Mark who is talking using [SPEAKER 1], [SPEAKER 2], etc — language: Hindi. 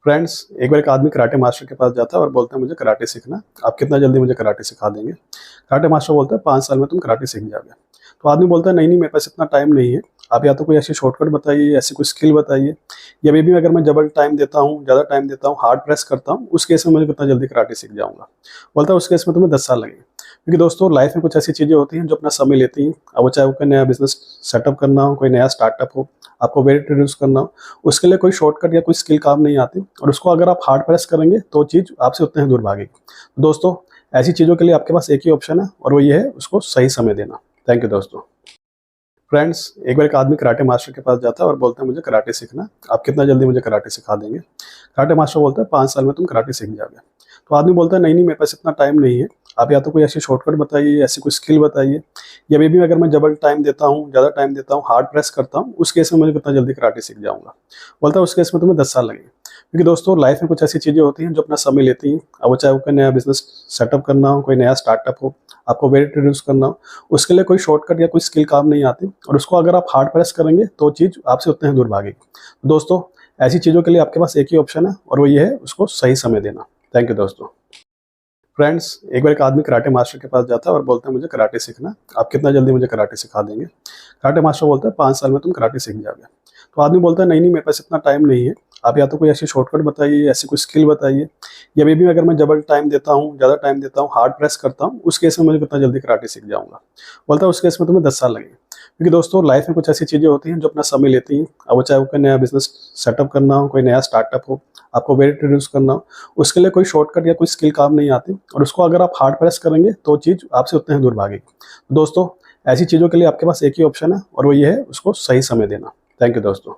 [SPEAKER 1] फ्रेंड्स, एक बार एक आदमी कराटे मास्टर के पास जाता है और बोलता है मुझे कराटे सीखना है। आप कितना जल्दी मुझे कराटे सिखा देंगे? कराटे मास्टर बोलता है 5 साल में तुम कराटे सीख जाओगे। तो आदमी बोलता है नहीं नहीं, मेरे पास इतना टाइम नहीं है। आप या तो कोई ऐसी शॉर्टकट बताइए, ऐसी कोई स्किल बताइए, या मे बी अगर मैं डबल टाइम देता हूँ, ज़्यादा टाइम देता हूँ, हार्ड प्रेस करता हूँ, उस केस में मुझे कितना जल्दी कराटे सीख जाऊँगा। बोलता है उस केस में तुम्हें 10 साल लगेंगे। क्योंकि दोस्तों लाइफ में कुछ ऐसी चीज़ें होती हैं जो अपना समय लेती हैं। अब वो चाहे वो कोई नया बिजनेस सेटअप करना हो, कोई नया स्टार्टअप हो, आपको वेट रिड्यूस करना हो, उसके लिए कोई शॉर्टकट या कोई स्किल काम नहीं आती, और उसको अगर आप हार्ड प्रेस करेंगे तो वो चीज़ आपसे उतने ही दूर भागेगी। दोस्तों, ऐसी चीज़ों के लिए आपके पास एक ही ऑप्शन है, और वो ये है उसको सही समय देना। थैंक यू दोस्तों। फ्रेंड्स, एक बार एक आदमी कराटे मास्टर के पास जाता है और बोलता है मुझे कराटे सीखना है। आप कितना जल्दी मुझे कराटे सिखा देंगे? कराटे मास्टर बोलता है 5 साल में तुम कराटे सीख जाओगे। तो आदमी बोलता है नहीं नहीं, मेरे पास इतना टाइम नहीं है। आप या तो कोई ऐसी शॉर्टकट बताइए, ऐसी कोई स्किल बताइए, या मे बी अगर मैं डबल टाइम देता हूँ, ज़्यादा टाइम देता हूँ, हार्ड प्रेस करता हूँ, उस केस में मुझे कितना जल्दी कराटे सीख जाऊँगा। बोलता है उस केस में तुम्हें 10 साल लगेंगे। क्योंकि दोस्तों लाइफ में कुछ ऐसी चीज़ें होती हैं जो अपना समय लेती हैं। अब वो चाहे वो कोई नया बिजनेस सेटअप करना हो, कोई नया स्टार्टअप हो, आपको वेट रिड्यूस करना हो, उसके लिए कोई शॉर्टकट या कोई स्किल काम नहीं आती, और उसको अगर आप हार्ड प्रेस करेंगे तो वो चीज़ आपसे उतने ही दूर भागेगी। दोस्तों, ऐसी चीज़ों के लिए आपके पास एक ही ऑप्शन है, और वो ये है उसको सही समय देना। थैंक यू दोस्तों। फ्रेंड्स, एक बार एक आदमी कराटे मास्टर के पास जाता है और बोलता है मुझे कराटे सीखना है। आप कितना जल्दी मुझे कराटे सिखा देंगे? कराटे मास्टर बोलता है 5 साल में तुम कराटे सीख जाओगे। तो आदमी बोलता है नहीं नहीं, मेरे पास इतना टाइम नहीं है। आप या तो कोई ऐसी शॉर्टकट बताइए, ऐसी कोई स्किल बताइए, या मे बी अगर मैं डबल टाइम देता हूँ, ज़्यादा टाइम देता हूँ, हार्ड प्रेस करता हूँ, उस केस में मुझे कितना जल्दी कराटे सीख जाऊँगा। बोलता है उस केस में तुम्हें 10 साल लगेंगे। क्योंकि दोस्तों लाइफ में कुछ ऐसी चीज़ें होती हैं जो अपना समय लेती हैं। अब वो चाहे वो कोई नया बिजनेस सेटअप करना हो, कोई नया स्टार्टअप हो, आपको वेट रिड्यूस करना हो, उसके लिए कोई शॉर्टकट या कोई स्किल काम नहीं आती, और उसको अगर आप हार्ड प्रेस करेंगे तो वो चीज़ आपसे उतने ही दूर भागेगी। दोस्तों, ऐसी चीज़ों के लिए आपके पास एक ही ऑप्शन है, और वो ये है उसको सही समय देना। थैंक यू दोस्तों।